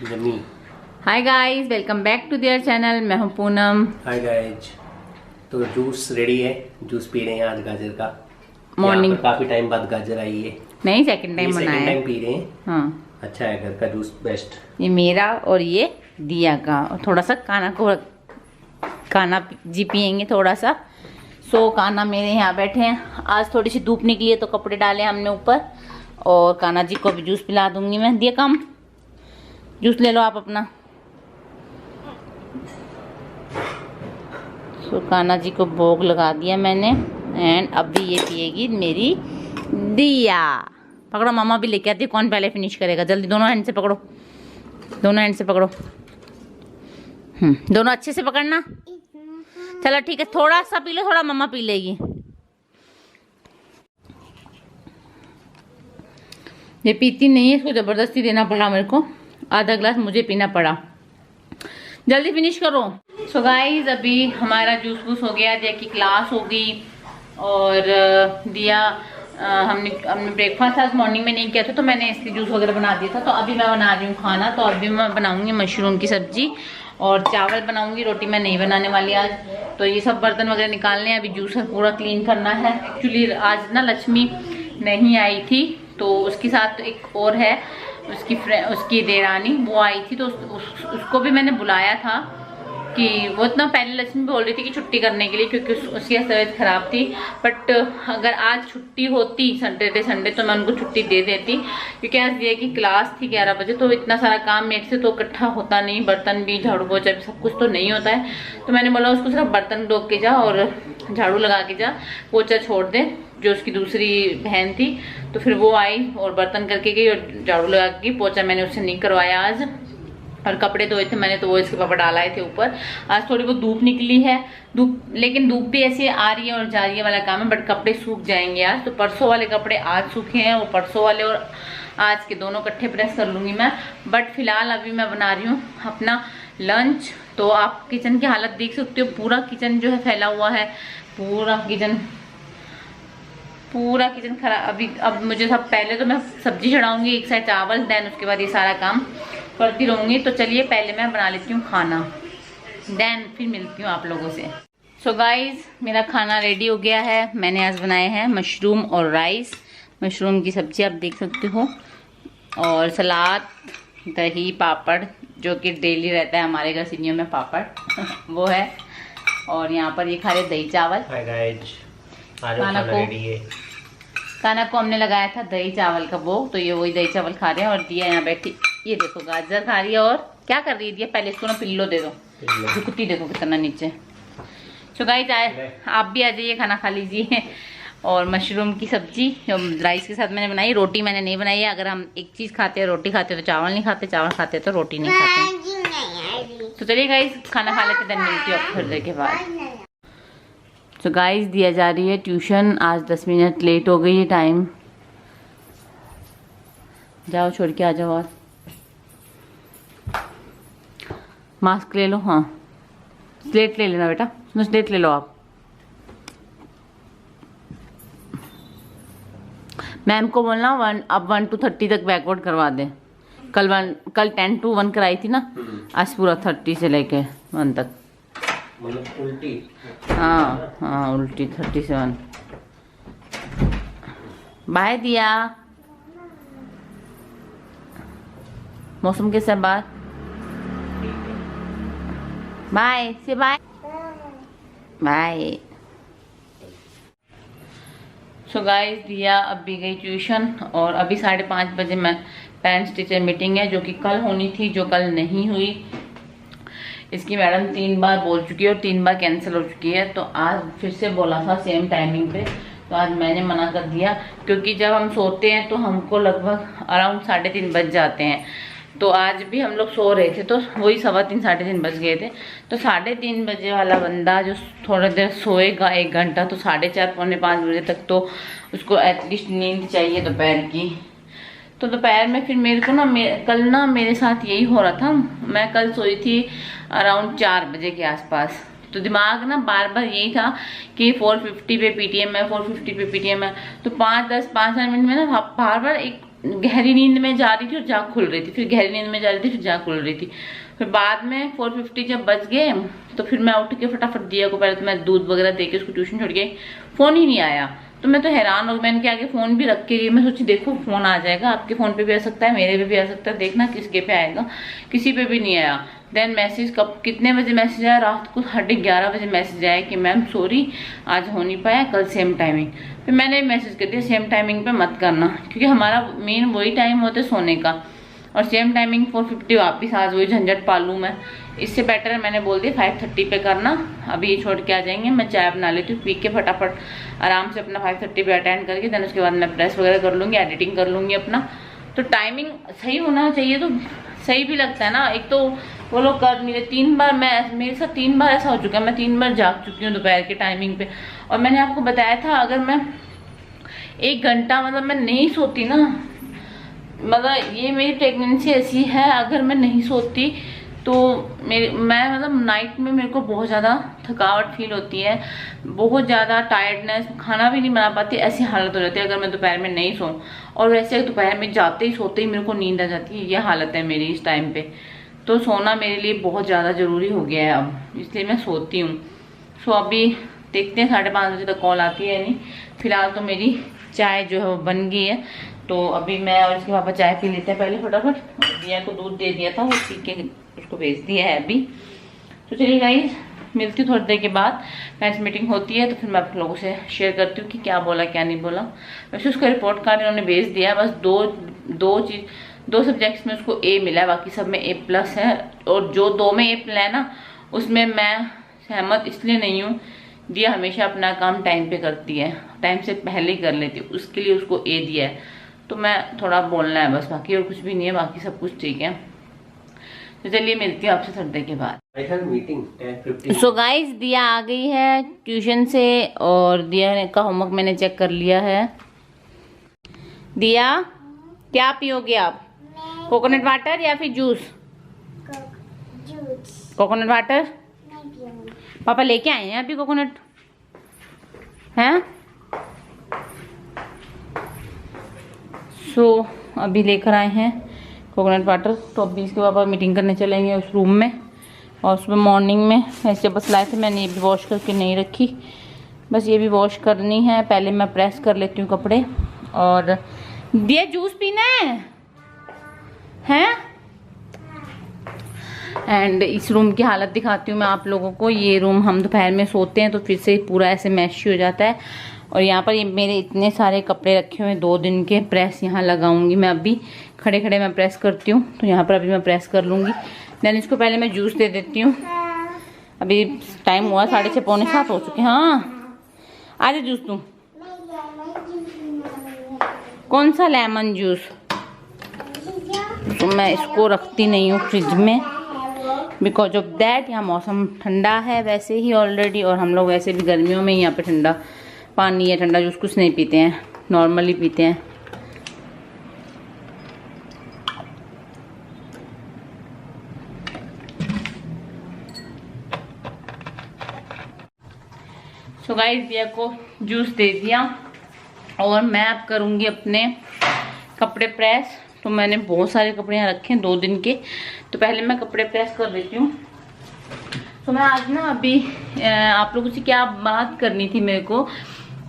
जमी। Hi guys, welcome back to their channel. मैं हूं पूनम। हाय गाइस, तो जूस रेडी है। जूस पी रहे हैं आज गाजर का। मॉर्निंग काफी टाइम बाद गाजर आई है। नहीं, सेकंड टाइम बनाया है। टाइम पी रहे हैं। हाँ, अच्छा है, घर का जूस बेस्ट। ये मेरा और ये दिया का, और थोड़ा सा काना जी पियेंगे थोड़ा सा। सो काना मेरे यहाँ बैठे हैं। आज थोड़ी सी धूप निकली है तो कपड़े डाले हमने ऊपर, और काना जी को भी जूस पिला दूंगी मैं। दिया कम जूस ले लो आप अपना। सो काना जी को भोग लगा दिया मैंने, एंड अभी ये पिएगी मेरी दिया। पकड़ो, मामा भी लेके आती है। कौन पहले फिनिश करेगा? जल्दी, दोनों हैंड से पकड़ो, दोनों हैंड से पकड़ो। दोनों अच्छे से पकड़ना। चलो ठीक है, थोड़ा सा पी लो, थोड़ा मम्मा पी लेगी। ये पीती नहीं है, इसको जबरदस्ती देना पड़ा मेरे को। आधा ग्लास मुझे पीना पड़ा। जल्दी फिनिश करो। सो गाइस, अभी हमारा जूस वूस हो गया, दिया की क्लास हो गई, और दिया हमने ब्रेकफास्ट आज मॉर्निंग में नहीं किया था, तो मैंने इसलिए जूस वगैरह बना दिया था। तो अभी मैं बना रही हूँ खाना। तो अभी मैं बनाऊंगी मशरूम की सब्जी और चावल बनाऊंगी। रोटी मैं नहीं बनाने वाली आज। तो ये सब बर्तन वगैरह निकालने हैं, अभी जूसर पूरा क्लीन करना है। एक्चुअली आज ना लक्ष्मी नहीं आई थी, तो उसके साथ एक और है, उसकी देरानी, वो आई थी। तो उसको भी मैंने बुलाया था कि वो इतना पहले लक्ष्मी बोल रही थी कि छुट्टी करने के लिए, क्योंकि उसकी तबीयत खराब थी। बट अगर आज छुट्टी होती संडे तो मैं उनको छुट्टी दे देती, क्योंकि आज दिया की क्लास थी 11 बजे। तो इतना सारा काम मेरे से तो इकट्ठा होता नहीं, बर्तन भी, झाड़ू पोछा भी, सब कुछ तो नहीं होता है। तो मैंने बोला उसको सिर्फ बर्तन धो के जा और झाड़ू लगा के जा, पोछा छोड़ दे। जो उसकी दूसरी बहन थी, तो फिर वो आई और बर्तन करके गई और झाड़ू लगा के गई। पोछा मैंने उससे नहीं करवाया आज। और कपड़े धोए थे मैंने, तो वो इसके पापा डालाए थे ऊपर। आज थोड़ी बहुत धूप निकली है, लेकिन धूप भी ऐसे आ रही है और जा रही है वाला काम है। बट कपड़े सूख जाएंगे आज। तो परसों वाले कपड़े आज सूखे हैं, वो परसों वाले और आज के दोनों इकट्ठे प्रेस कर लूंगी मैं। बट फिलहाल अभी मैं बना रही हूँ अपना लंच। तो आप किचन की हालत देख सकते हो, पूरा किचन जो है फैला हुआ है, पूरा किचन खराब। अब मुझे सब, पहले तो मैं सब्जी चढ़ाऊंगी, एक साइड चावल, देन उसके बाद ये सारा काम करती रहूंगी। तो चलिए पहले मैं बना लेती हूँ खाना, देन फिर मिलती हूँ आप लोगों से। सो गाइज, मेरा खाना रेडी हो गया है। मैंने आज बनाए हैं मशरूम और राइस। मशरूम की सब्जी आप देख सकते हो, और सलाद, दही, पापड़, जो कि डेली रहता है हमारे घर सिनियों में पापड़ वो है। और यहाँ पर ये खा रहे दही चावल। खाना को हमने लगाया था दही चावल का भोग, तो ये वही दही चावल खा रहे हैं। और दिया यहाँ बैठी, ये देखो गाजर खा रही है। और क्या कर रही है दिया? पहले इसको ना पिल्लो दे दो, कुत्ती देखो कितना नीचे। सो गाइस, आप भी आ जाइए, खाना खा लीजिए। और मशरूम की सब्जी राइस के साथ मैंने बनाई। रोटी मैंने नहीं बनाई है। अगर हम एक चीज खाते हैं, रोटी खाते हैं, तो चावल नहीं खाते, चावल खाते हैं तो रोटी नहीं खाते। तो चलिए गाइस, खाना खा लेते, देन मिलती हूँ थोड़ी देर के बाद। तो गाइस, दिया जा रही है ट्यूशन। आज 10 मिनट लेट हो गई है टाइम। जाओ, छोड़ के आ जाओ। और मास्क ले लो। हाँ, स्लेट ले लेना बेटा, स्लेट ले लो आप। मैम को बोलना अब 1 to 30 तक बैकवर्ड करवा दे। कल 10 to 1 कराई थी ना, आज पूरा 30 से लेके 1 तक। उल्टी? हाँ, उल्टी 37। बाय दिया। मौसम कैसा है बाहर? बाय से बाय बाय। सो गाइस, दिया अब भी गई ट्यूशन, और अभी 5:30 बजे मैं पेरेंट्स टीचर मीटिंग है, जो कि कल होनी थी, जो कल नहीं हुई। इसकी मैडम 3 बार बोल चुकी है और 3 बार कैंसिल हो चुकी है। तो आज फिर से बोला था सेम टाइमिंग पे, तो आज मैंने मना कर दिया, क्योंकि जब हम सोते हैं तो हमको लगभग अराउंड 3:30 बज जाते हैं। तो आज भी हम लोग सो रहे थे, तो वही 3:15 3:30 बज गए थे। तो 3:30 बजे वाला बंदा जो थोड़ा देर सोएगा 1 घंटा, तो 4:30 पौने 5 बजे तक तो उसको एटलीस्ट नींद चाहिए दोपहर की। तो दोपहर में फिर मेरे को ना, कल ना मेरे साथ यही हो रहा था। मैं कल सोई थी अराउंड 4 बजे के आसपास। तो दिमाग ना बार बार यही था कि 4:50 पे पीटीएम है, 4:50 पे पीटीएम है। तो 5-10 5 मिनट में ना बार बार एक गहरी नींद में जा रही थी और जाग खुल रही थी, फिर गहरी नींद में जा रही थी फिर जाग खुल रही थी। फिर बाद में 4:50 जब बज गए तो फिर मैं उठ के फटाफट दिया को पहले तो मैं दूध वगैरह दे के उसको ट्यूशन छोड़ के, फोन ही नहीं आया। तो मैं तो हैरान हो, मैंने के आगे फोन भी रख के गई, मैं सोची देखो फोन आ जाएगा, आपके फोन पे भी आ सकता है, मेरे पे भी आ सकता है, देखना किसके पे आएगा, किसी पे भी नहीं आया। देन मैसेज कब कितने बजे मैसेज आया, रात को 11:30 बजे मैसेज आया कि मैम सॉरी आज हो नहीं पाया, कल सेम टाइमिंग। फिर मैंने मैसेज कर दिया सेम टाइमिंग पे मत करना, क्योंकि हमारा मेन वही टाइम होता है सोने का, और सेम टाइमिंग 4:50 वापस आज वही झंझट पालू मैं, इससे बेटर है मैंने बोल दिया 5:30 पे करना। अभी ये छोड़ के आ जाएंगे, मैं चाय बना लेती हूँ, पी के फटाफट आराम से अपना 5:30 पे अटेंड करके देन उसके बाद मैं प्रेस वगैरह कर लूँगी, एडिटिंग कर लूँगी अपना। तो टाइमिंग सही होना चाहिए, तो सही भी लगता है ना। एक तो वो लोग कर नहीं रहे, 3 बार मेरे साथ 3 बार ऐसा हो चुका है, मैं 3 बार जाग चुकी हूँ दोपहर के टाइमिंग पे। और मैंने आपको बताया था अगर मैं 1 घंटा मतलब मैं नहीं सोती ना, मतलब ये मेरी प्रेगनेंसी ऐसी है, अगर मैं नहीं सोती तो मैं मतलब नाइट में मेरे को बहुत ज़्यादा थकावट फील होती है, बहुत ज़्यादा टायर्डनेस, खाना भी नहीं बना पाती, ऐसी हालत हो जाती है अगर मैं दोपहर में नहीं सोऊं। और वैसे दोपहर में जाते ही सोते ही मेरे को नींद आ जाती है, ये हालत है मेरी इस टाइम पे। तो सोना मेरे लिए बहुत ज़्यादा ज़रूरी हो गया है अब, इसलिए मैं सोती हूँ। सो अभी देखते हैं 5:30 बजे तक कॉल आती है नहीं। फिलहाल तो मेरी चाय जो है वो बन गई है, तो अभी मैं और इसके पापा चाय पी लेते हैं पहले फटाफट। दिया को दूध दे दिया था, वो पी के उसको भेज दिया है अभी। तो चलिए गाइस मिलती हूँ थोड़ी देर के बाद, पेरेंट्स मीटिंग होती है तो फिर मैं आप लोगों से शेयर करती हूँ कि क्या बोला क्या नहीं बोला। वैसे उसका रिपोर्ट कार्ड इन्होंने भेज दिया है, बस दो सब्जेक्ट्स में उसको ए मिला है, बाकी सब में A+ है। और जो 2 में A है ना, उसमें मैं सहमत इसलिए नहीं हूँ, दिया हमेशा अपना काम टाइम पे करती है, टाइम से पहले ही कर लेती है, उसके लिए उसको A दिया है। तो मैं थोड़ा बोलना है बस, बाकी और कुछ भी नहीं है, बाकी सब कुछ ठीक है। तो चलिए मिलती हूँ आपसे थोड़ी देर के बाद। मीटिंग सो गाइस दिया आ गई है ट्यूशन से, और दिया का होमवर्क मैंने चेक कर लिया है। दिया क्या पियोगे आप, कोकोनट वाटर या फिर जूस? कोकोनट वाटर पापा लेके आए हैं अभी, कोकोनट हैं। सो अभी लेकर आए हैं कोकोनट वाटर। तो अभी इसके पापा मीटिंग करने चलेंगे उस रूम में। और सुबह मॉर्निंग में ऐसे बस लाए थे, मैंने ये भी वॉश करके नहीं रखी, बस ये भी वॉश करनी है। पहले मैं प्रेस कर लेती हूँ कपड़े। और दिया जूस पीना है? एंड इस रूम की हालत दिखाती हूँ मैं आप लोगों को। ये रूम हम दोपहर में सोते हैं तो फिर से पूरा ऐसे मैशी हो जाता है। और यहाँ पर ये मेरे इतने सारे कपड़े रखे हुए हैं 2 दिन के, प्रेस यहाँ लगाऊंगी मैं। अभी खड़े खड़े मैं प्रेस करती हूँ, तो यहाँ पर अभी मैं प्रेस कर लूँगी। देन इसको पहले मैं जूस दे देती हूँ। अभी टाइम हुआ 6:30 पौने 7 हो चुके। हाँ आ जा जूस तुम। कौन सा लेमन जूस? तो मैं इसको रखती नहीं हूँ फ्रिज में, बिकॉज ऑफ दैट यहाँ मौसम ठंडा है वैसे ही ऑलरेडी, और हम लोग वैसे भी गर्मियों में यहाँ पे ठंडा पानी या ठंडा जूस कुछ नहीं पीते हैं, नॉर्मली पीते हैं। सो गाइस दिया को जूस दे दिया और मैं अब करूँगी अपने कपड़े प्रेस। तो मैंने बहुत सारे कपड़े यहाँ रखे हैं 2 दिन के, तो पहले मैं कपड़े प्रेस कर लेती हूँ। तो मैं आज ना अभी आप लोगों से क्या बात करनी थी मेरे को,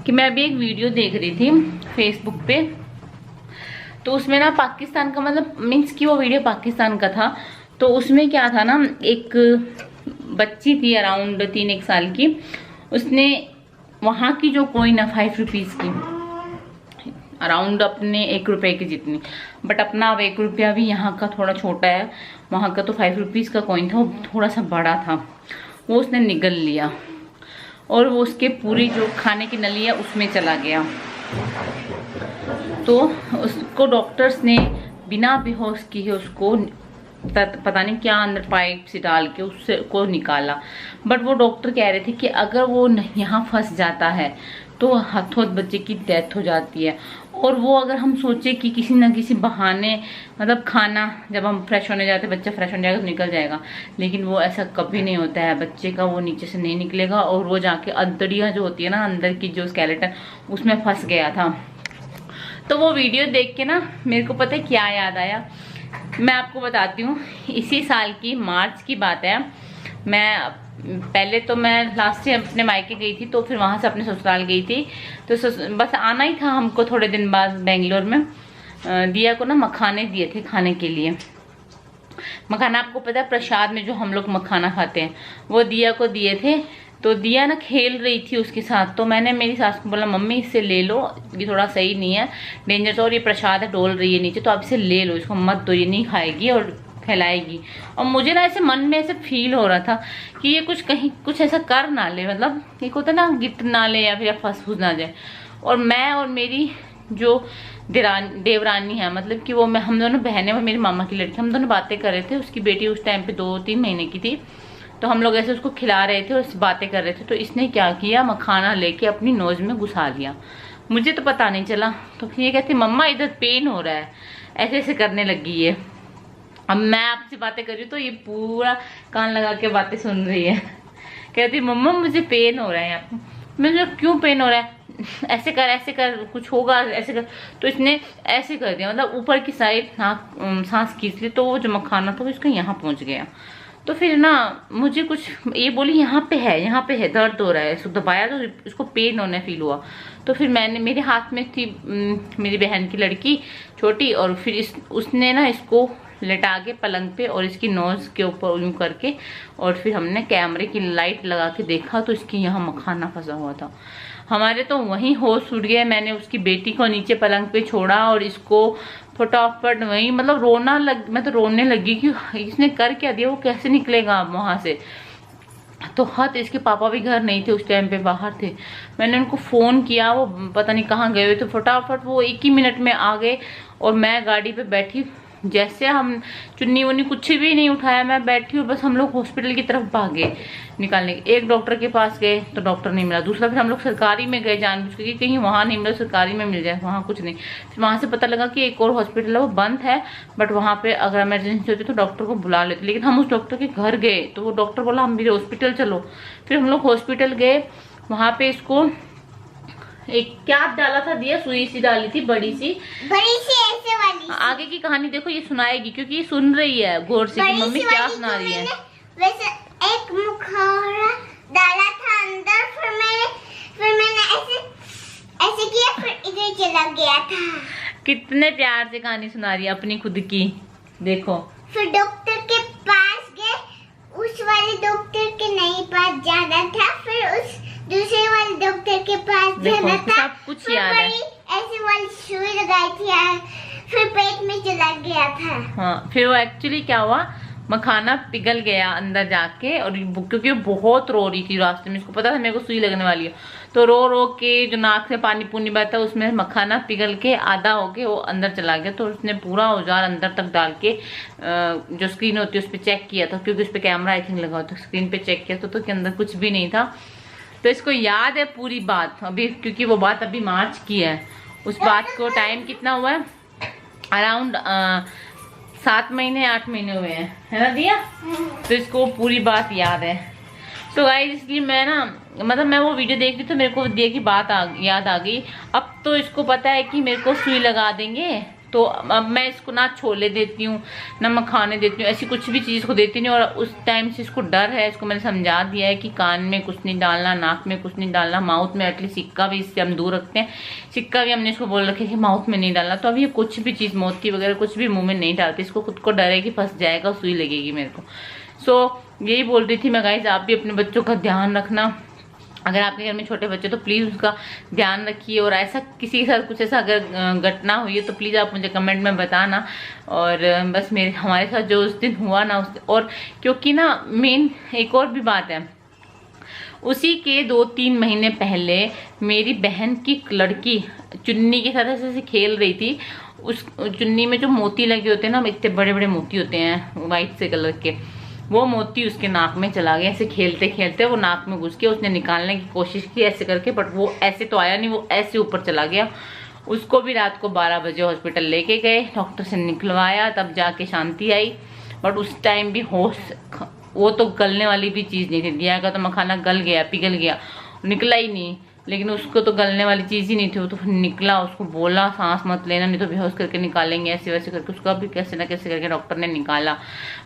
कि मैं अभी एक वीडियो देख रही थी फेसबुक पे। तो उसमें ना पाकिस्तान का, मतलब मीन्स कि वो वीडियो पाकिस्तान का था। तो उसमें क्या था ना, एक बच्ची थी अराउंड 3-1 साल की, उसने वहाँ की जो कॉइन है 5 रुपीज़ की, अराउंड अपने 1 रुपए की जितनी, बट अपना अब 1 रुपया भी यहाँ का थोड़ा छोटा है, वहाँ का तो 5 रुपीज़ का कॉइन था, वो थोड़ा सा बड़ा था, वो उसने निगल लिया और वो उसके पूरी जो खाने की नली है उसमें चला गया। तो उसको डॉक्टर्स ने बिना बेहोश किए उसको पता नहीं क्या अंदर पाइप से डाल के उससे को निकाला। बट वो डॉक्टर कह रहे थे कि अगर वो यहाँ फंस जाता है तो हाथों बच्चे की डेथ हो जाती है। और वो अगर हम सोचे कि किसी न किसी बहाने, मतलब खाना जब हम फ्रेश होने जाते बच्चा फ्रेश होने जाएगा तो निकल जाएगा, लेकिन वो ऐसा कभी नहीं होता है। बच्चे का वो नीचे से नहीं निकलेगा और वो जाके अंतड़ियाँ जो होती है ना, अंदर की जो स्केलेटन, उसमें फंस गया था। तो वो वीडियो देख के ना मेरे को पता है क्या याद आया, मैं आपको बताती हूँ। इसी साल की मार्च की बात है। मैं लास्ट ईयर अपने मायके गई थी, तो फिर वहाँ से अपने ससुराल गई थी। तो बस आना ही था हमको थोड़े दिन बाद बेंगलोर में। दिया को ना मखाने दिए थे खाने के लिए। मखाना आपको पता है प्रसाद में जो हम लोग मखाना खाते हैं, वो दिया को दिए थे। तो दिया ना खेल रही थी उसके साथ, तो मैंने मेरी सास को बोला मम्मी इससे ले लो, ये थोड़ा सही नहीं है, डेंजर, और ये प्रसाद है डोल रही है नीचे, तो आप इसे ले लो, इसको मत दो, ये नहीं खाएगी और खिलाएगी। और मुझे ना ऐसे मन में ऐसे फील हो रहा था कि ये कहीं कुछ ऐसा कर ना ले, मतलब एक होता ना गिफ्ट ना ले या फिर फंस फूस ना जाए। और मैं और मेरी जो देवरानी है, मतलब कि वो हम दोनों बहनें, वो मेरी मामा की लड़की, हम दोनों बातें कर रहे थे। उसकी बेटी उस टाइम पे 2-3 महीने की थी, तो हम लोग ऐसे उसको खिला रहे थे और बातें कर रहे थे। तो इसने क्या किया, मखाना लेके अपनी नोज में घुसा दिया। मुझे तो पता नहीं चला। तो फिर ये कहती मम्मा इधर पेन हो रहा है, ऐसे ऐसे करने लगी है। अब मैं आपसे बातें कर रही हूँ तो ये पूरा कान लगा के बातें सुन रही है। कहती मम्मा मुझे पेन हो रहा है यहाँ पे। मुझे क्यों पेन हो रहा है, ऐसे कर कुछ होगा, ऐसे कर। तो इसने ऐसे कर दिया, मतलब ऊपर की साइड सांस खींच ली, तो वो जो मखाना था वो इसका यहाँ पहुंच गया। तो फिर ना मुझे कुछ ये बोली यहाँ पे है दर्द हो रहा है, इसको दबाया तो इसको पेन होने फील हुआ। तो फिर मैंने, मेरे हाथ में थी मेरी बहन की लड़की छोटी, और फिर उसने ना इसको लेटा के पलंग पे और इसकी नोज के ऊपर यूं करके, और फिर हमने कैमरे की लाइट लगा के देखा तो इसके यहाँ मखाना फंसा हुआ था। हमारे तो वहीं होश उड़ गया। मैंने उसकी बेटी को नीचे पलंग पे छोड़ा और इसको फटाफट वहीं, मतलब मैं तो रोने लगी कि इसने कर क्या दिया, वो कैसे निकलेगा वहां से। तो हद, इसके पापा भी घर नहीं थे उस टाइम पे, बाहर थे। मैंने उनको फोन किया, वो पता नहीं कहाँ गए हुए, तो फटाफट वो 1 ही मिनट में आ गए। और मैं गाड़ी पे बैठी, जैसे हम चुन्नी वुन्नी कुछ भी नहीं उठाया, मैं बैठी और बस हम लोग हॉस्पिटल की तरफ भागे निकालने। एक डॉक्टर के पास गए तो डॉक्टर नहीं मिला, दूसरा फिर हम लोग सरकारी में गए जानबूझ के, कहीं वहाँ नहीं मिला, सरकारी में मिल जाए, वहाँ कुछ नहीं। फिर वहाँ से पता लगा कि एक और हॉस्पिटल है वो बंद है, बट वहाँ पे अगर इमरजेंसी होती तो डॉक्टर को बुला लेते। लेकिन हम उस डॉक्टर के घर गए तो वो डॉक्टर बोला हम मेरे हॉस्पिटल चलो। फिर हम लोग हॉस्पिटल गए, वहाँ पे इसको एक क्या डाला था, दिया सुई सी डाली थी, बड़ी सी ऐसे वाली। आगे की कहानी देखो, ये सुनाएगी क्योंकि ये सुन रही है गौर से कि मम्मी क्या सुना रही है। वैसे एक मुखौरा डाला था अंदर, फिर मैंने ऐसे किया, फिर इधर चला गया था। कितने प्यार से कहानी सुना रही है अपनी खुद की, देखो। फिर डॉक्टर के पास गए, उस वाले डॉक्टर के नहीं पास जाना था, फिर उस दूसरे वाले डॉक्टर के पास जाना था। सब कुछ याद है। ऐसी वाली सुई लगाई थी, फिर पेट में चला गया था। हाँ, फिर वो एक्चुअली क्या हुआ, मखाना पिघल गया अंदर जाके, और क्योंकि वो बहुत रो रही थी रास्ते में, इसको पता था मेरे को सुई लगने वाली है, तो रो रो के जो नाक से पानी पुनी बहता उसमें मखाना पिघल के आधा होके वो अंदर चला गया। तो उसने पूरा औजार अंदर तक डाल के जो स्क्रीन होती है उस पर चेक किया था, क्योंकि उस पर कैमरा आई थिंक लगा होता, स्क्रीन पे चेक किया तो के अंदर कुछ भी नहीं था। तो इसको याद है पूरी बात अभी, क्योंकि वो बात अभी मार्च की है। उस बात को टाइम कितना हुआ है, अराउंड 7 महीने 8 महीने हुए हैं, है ना दिया। तो इसको पूरी बात याद है। तो गाइस इसलिए मैं ना, मतलब मैं वो वीडियो देख रही तो मेरे को दिया की बात याद आ गई। अब तो इसको पता है कि मेरे को सुई लगा देंगे, तो अब मैं इसको ना छोले देती हूँ ना मखाने देती हूँ, ऐसी कुछ भी चीज़ को देती नहीं। और उस टाइम से इसको डर है, इसको मैंने समझा दिया है कि कान में कुछ नहीं डालना, नाक में कुछ नहीं डालना, माउथ में एटलीस्ट सिक्का भी इससे हम दूर रखते हैं, सिक्का भी हमने इसको बोल रखे कि माउथ में नहीं डालना। तो अब ये कुछ भी चीज़ मोती वगैरह कुछ भी मुँह में नहीं डालती, इसको खुद को डर है कि फंस जाएगा, सुई लगेगी मेरे को। सो यही बोल रही थी मैं गाइस, आप भी अपने बच्चों का ध्यान रखना। अगर आपके घर में छोटे बच्चे तो प्लीज़ उसका ध्यान रखिए। और ऐसा किसी के साथ कुछ ऐसा अगर घटना हुई है तो प्लीज़ आप मुझे कमेंट में बताना। और बस हमारे साथ जो उस दिन हुआ ना, और क्योंकि ना मेन एक और भी बात है, उसी के 2-3 महीने पहले मेरी बहन की लड़की चुन्नी के साथ ऐसे खेल रही थी। उस चुन्नी में जो मोती लगे होते हैं ना, इतने बड़े बड़े मोती होते हैं वाइट से कलर के, वो मोती उसके नाक में चला गया। ऐसे खेलते खेलते वो नाक में घुस के उसने निकालने की कोशिश की ऐसे करके, बट वो ऐसे तो आया नहीं, वो ऐसे ऊपर चला गया। उसको भी रात को 12 बजे हॉस्पिटल लेके गए, डॉक्टर से निकलवाया, तब जाके शांति आई। बट उस टाइम भी होश, वो तो गलने वाली भी चीज़ नहीं थी, दिया का तो मखाना गल गया, पिघल गया, निकला ही नहीं। लेकिन उसको तो गलने वाली चीज़ ही नहीं थी, वो तो निकला। उसको बोला सांस मत लेना नहीं तो बेहोश करके निकालेंगे, ऐसे वैसे करके उसका भी कैसे ना कैसे करके डॉक्टर ने निकाला।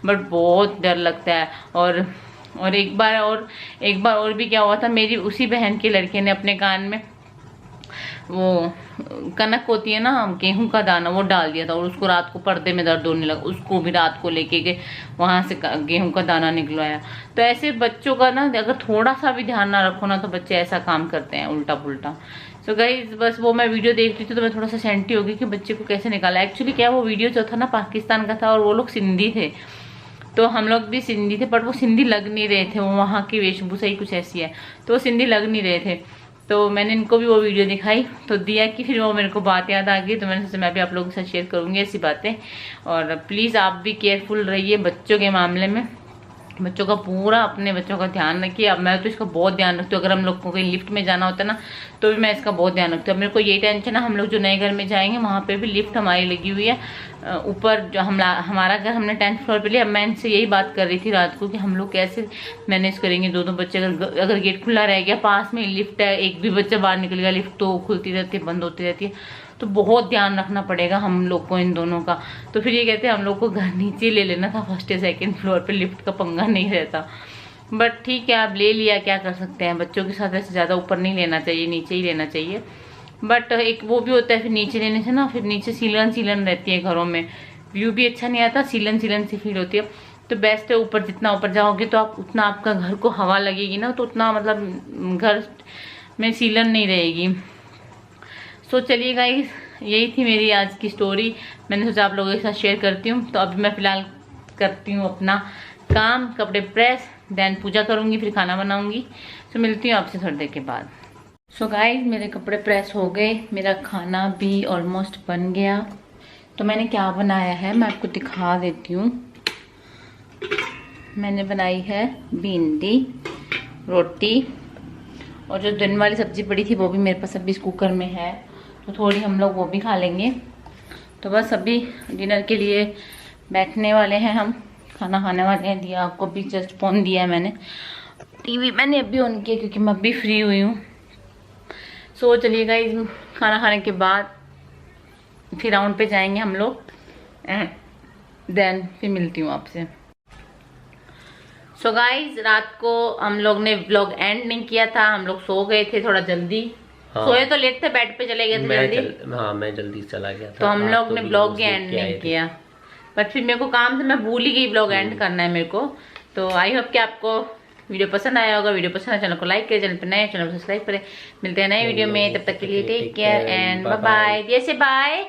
बट बहुत डर लगता है। और एक बार और भी क्या हुआ था, मेरी उसी बहन के लड़के ने अपने कान में वो कनक होती है ना, गेहूं का दाना, वो डाल दिया था और उसको रात को पर्दे में दर्द होने लगा। उसको भी रात को लेके गए, वहां से गेहूं का दाना निकलवाया। तो ऐसे बच्चों का ना अगर थोड़ा सा भी ध्यान ना रखो ना तो बच्चे ऐसा काम करते हैं उल्टा पुल्टा। सो गाइस बस वो मैं वीडियो देख रही थी तो मैं थोड़ा सा सेंटी हो गई कि बच्चे को कैसे निकाला। एक्चुअली क्या वो वीडियो जो था ना पाकिस्तान का था और वो लोग सिंधी थे, तो हम लोग भी सिंधी थे, बट वो सिंधी लग नहीं रहे थे। वो वहाँ की वेशभूषा ही कुछ ऐसी है तो वो सिंधी लग नहीं रहे थे। तो मैंने इनको भी वो वीडियो दिखाई तो दिया कि फिर वो मेरे को बात याद आ गई, तो मैंने सोचा मैं भी आप लोगों के साथ शेयर करूंगी ऐसी बातें। और प्लीज़ आप भी केयरफुल रहिए बच्चों के मामले में, बच्चों का पूरा अपने बच्चों का ध्यान रखिए। अब मैं तो इसका बहुत ध्यान रखती हूँ। अगर हम लोग को कहीं लिफ्ट में जाना होता है ना तो भी मैं इसका बहुत ध्यान रखती हूँ। मेरे को यही टेंशन है, हम लोग जो नए घर में जाएंगे वहाँ पे भी लिफ्ट हमारी लगी हुई है ऊपर, जो हमारा घर हमने 10th फ्लोर पे लिया। अब मैं इनसे यही बात कर रही थी रात को कि हम लोग कैसे मैनेज करेंगे दो बच्चे। अगर गेट खुला रह गया, पास में लिफ्ट है, एक भी बच्चा बाहर निकल गया, लिफ्ट तो खुलती रहती है बंद होती रहती है, तो बहुत ध्यान रखना पड़ेगा हम लोग को इन दोनों का। तो फिर ये कहते हैं हम लोग को घर नीचे ले लेना था, 1st या 2nd फ्लोर पे लिफ्ट का पंगा नहीं रहता। बट ठीक है आप ले लिया, क्या कर सकते हैं। बच्चों के साथ ऐसे ज़्यादा ऊपर नहीं लेना चाहिए, नीचे ही लेना चाहिए। बट एक वो भी होता है फिर नीचे लेने से ना, फिर नीचे सीलन रहती है घरों में, व्यू भी अच्छा नहीं आता, सीलन सी फील होती है। तो बेस्ट है ऊपर, जितना ऊपर जाओगे तो आप उतना आपका घर को हवा लगेगी ना, तो उतना मतलब घर में सीलन नहीं रहेगी। सो चलिए गाइस यही थी मेरी आज की स्टोरी, मैंने सोचा आप लोगों के साथ शेयर करती हूँ। तो अभी मैं फिलहाल करती हूँ अपना काम, कपड़े प्रेस, देन पूजा करूँगी, फिर खाना बनाऊँगी। सो मिलती हूँ आपसे थोड़ी देर के बाद। सो गाइस मेरे कपड़े प्रेस हो गए, मेरा खाना भी ऑलमोस्ट बन गया। तो मैंने क्या बनाया है मैं आपको दिखा देती हूँ। मैंने बनाई है भिंडी, रोटी, और जो दिन वाली सब्जी पड़ी थी वो भी मेरे पास अभी इस कुकर में है, तो थोड़ी हम लोग वो भी खा लेंगे। तो बस अभी डिनर के लिए बैठने वाले हैं, हम खाना खाने वाले हैं। दिया आपको भी जस्ट फोन दिया है मैंने, टीवी मैंने अभी ऑन किया क्योंकि मैं अभी फ्री हुई हूँ। सो चलिए गाइस खाना खाने के बाद फिर राउंड पे जाएंगे हम लोग, देन फिर मिलती हूँ आपसे। सो गाइस रात को हम लोग ने व्लॉग एंड नहीं किया था, हम लोग सो गए थे थोड़ा जल्दी। हाँ। सोए तो लेट थे, बेड पे चले गए थे जल्दी। हाँ मैं जल्दी चला गया था, तो हम लोग ने व्लॉग भी एंड नहीं किया। बट फिर मेरे को काम से मैं भूल ही गई व्लॉग एंड करना है मेरे को। तो आई होप कि आपको वीडियो पसंद आया होगा। वीडियो पसंद आया चैनल को लाइक करें, चैनल पर नए चैनल को सब्सक्राइब करें। मिलते हैं नए वीडियो में, तब तक के लिए take care and bye bye. जैसे बाय।